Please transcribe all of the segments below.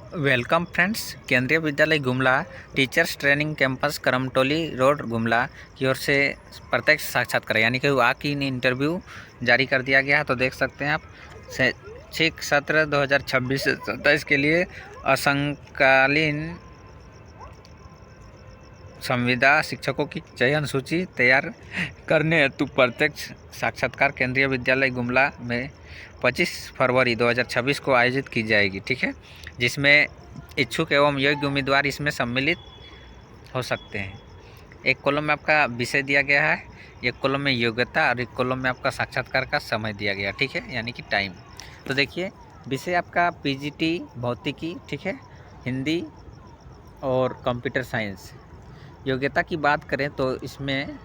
Welcome friends. केंद्रीय विद्यालय Gumla teachers training campus Karamtoli road Gumla की ओर से प्रत्यक्ष साक्षात्कार यानी कि वॉक इन इंटरव्यू जारी कर दिया गया है। तो देख सकते हैं आप शैक्षिक सत्र 2026 से 27 के लिए असंकालीन संविदा शिक्षकों की चयन सूची तैयार करने हेतु प्रत्यक्ष साक्षात्कार केंद्रीय विद्यालय गुमला में 25 फरवरी 2026 को आयोजित की जाएगी। ठीक है, जिसमें इच्छुक एवं योग्य उम्मीदवार इसमें सम्मिलित हो सकते हैं। एक कॉलम में आपका विषय दिया गया है, एक कॉलम में योग्यता और एक कॉलम में आपका साक्षात्कार का समय दिया गया। ठीक है, यानी कि टाइम। तो देखिए, विषय आपका पीजीटी भौतिकी, ठीक है, हिंदी और कंप्यूटर साइंस। योग्यता की बात करें तो इसमें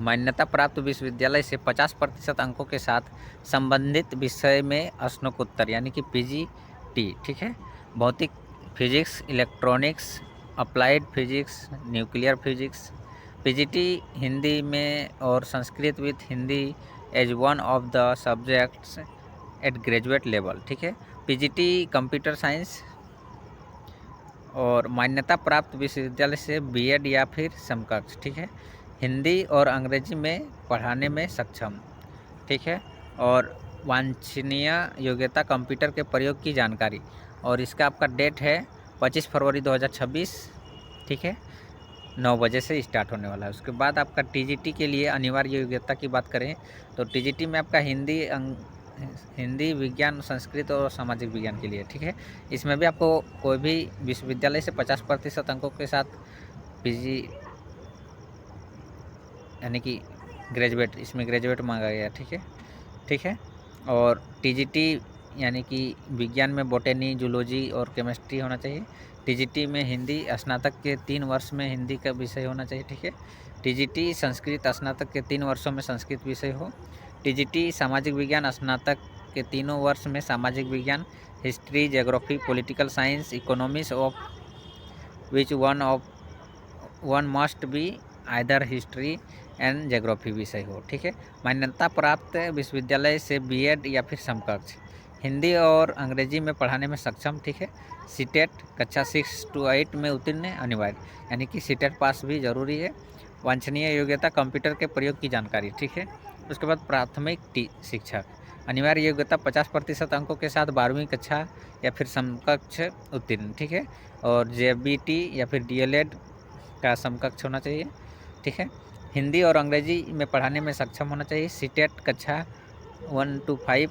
मान्यता प्राप्त विश्वविद्यालय से 50% अंकों के साथ संबंधित विषय में स्नातकोत्तर यानी कि पीजीटी, ठीक है, भौतिक physics, electronics, applied physics, nuclear physics. PGT Hindi में और Sanskrit with Hindi as one of the subjects at graduate level. ठीक है, पीजीटी कंप्यूटर साइंस और मान्यता प्राप्त विश्वविद्यालय से बीएड या फिर समकक्ष। ठीक है, हिंदी और अंग्रेजी में पढ़ाने में सक्षम। ठीक है, और वांछनीय योग्यता कंप्यूटर के प्रयोग की जानकारी। और इसका आपका डेट है 25 फरवरी 2026। ठीक है, 9 बजे से स्टार्ट होने वाला है। उसके बाद आपका टीजीटी के लिए अनिवार्य योग्यता की बात करें तो टीजीटी में आपका हिंदी, विज्ञान, संस्कृत और सामाजिक विज्ञान के लिए। ठीक है, इसमें भी आपको कोई भी विश्वविद्यालय से 50% अंकों के साथ पीजी यानी कि ग्रेजुएट, इसमें ग्रेजुएट मांगा गया। ठीक है, और टीजीटी यानी कि विज्ञान में बॉटनी, जूलॉजी और केमिस्ट्री होना चाहिए। टीजीटी में हिंदी, स्नातक के 3 वर्ष में हिंदी का विषय होना चाहिए। ठीक है, टीजीटी संस्कृत, स्नातक के 3 वर्षों में संस्कृत विषय हो। टीजीटी सामाजिक विज्ञान, स्नातक के 3 वर्ष में सामाजिक विज्ञान, history, geography, political science, economics of which one must be either history and geography विषय हो। ठीक है, मान्यता प्राप्त विश्वविद्यालय से बीएड या फिर समकक्ष। हिंदी और अंग्रेजी में पढ़ाने में सक्षम। ठीक है, सीटेट कक्षा 6 to 8 में उत्तीर्ण अनिवार्य, यानी कि सीटेट पास भी जरूरी है। वांछनीय योग्यता कंप्यूटर के प्रयोग की जानकारी। ठीक है, उसके बाद प्राथमिक शिक्षक अनिवार्य योग्यता 50% अंकों के साथ 12वीं कक्षा या फिर समकक्ष उत्तीर्ण। ठीक है, और जेबीटी या फिर डीएलएड का समकक्ष होना चाहिए। ठीक है, हिंदी और अंग्रेजी में पढ़ाने में सक्षम होना चाहिए। सीटेट कक्षा 1 to 5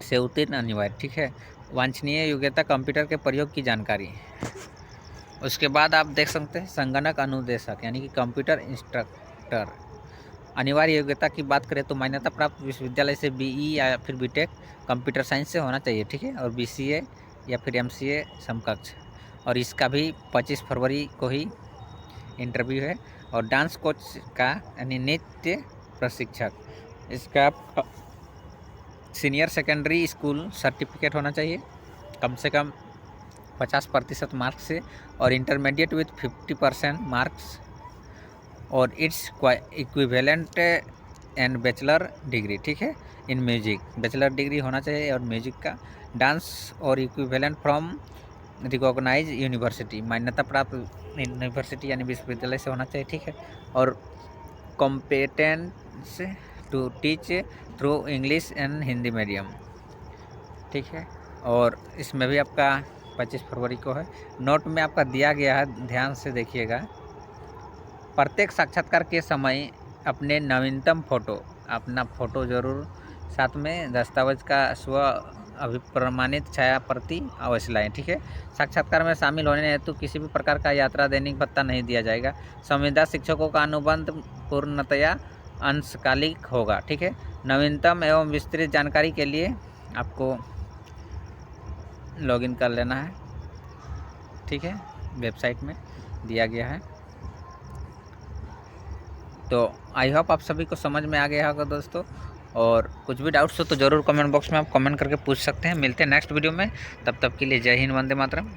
से उत्तीर्ण अनिवार्य। ठीक है, वांछनीय योग्यता कंप्यूटर के प्रयोग की जानकारी। उसके बाद आप देख सकते हैं संगणक अनुदेशक यानी कि कंप्यूटर इंस्ट्रक्टर। अनिवार्य योग्यता की बात करें तो मान्यता प्राप्त विश्वविद्यालय से बीई या फिर बीटेक कंप्यूटर साइंस से होना चाहिए। ठीक है, और बीसीए या फिर एमसीए समकक्ष। और इसका भी 25 फरवरी को ही इंटरव्यू है। और डांस कोच का यानी नृत्य प्रशिक्षक, इसका सीनियर सेकेंडरी स्कूल सर्टिफिकेट होना चाहिए कम से कम 50% मार्क्स से, और इंटरमीडिएट विथ 50% मार्क्स और its equivalent and bachelor degree. ठीक है, इन म्यूजिक बैचलर डिग्री होना चाहिए और म्यूजिक का। डांस और इक्विवेलेंट फ्रॉम रिकॉग्नाइज यूनिवर्सिटी, मान्यता प्राप्त यूनिवर्सिटी यानी विश्वविद्यालय से होना चाहिए। ठीक है, और competence to teach through English and Hindi medium. ठीक है, और इसमें भी आपका 25 फरवरी को है। नोट में आपका दिया गया है, ध्यान से देखिएगा। प्रत्येक साक्षात्कार के समय अपने नवीनतम अपना फ़ोटो ज़रूर साथ में, दस्तावेज का स्व अभिप्रमाणित छाया प्रति अवश्य लाएँ। ठीक है, साक्षात्कार में शामिल होने हेतु किसी भी प्रकार का यात्रा दैनिक भत्ता नहीं दिया जाएगा। संविदा शिक्षकों का अनुबंध पूर्णतया अंशकालिक होगा। ठीक है, नवीनतम एवं विस्तृत जानकारी के लिए आपको लॉगिन कर लेना है। ठीक है, वेबसाइट में दिया गया है। तो आई होप आप सभी को समझ में आ गया होगा दोस्तों। और कुछ भी डाउट्स हो तो ज़रूर कमेंट बॉक्स में आप कमेंट करके पूछ सकते हैं। मिलते हैं नेक्स्ट वीडियो में, तब तक के लिए जय हिंद, वंदे मातरम।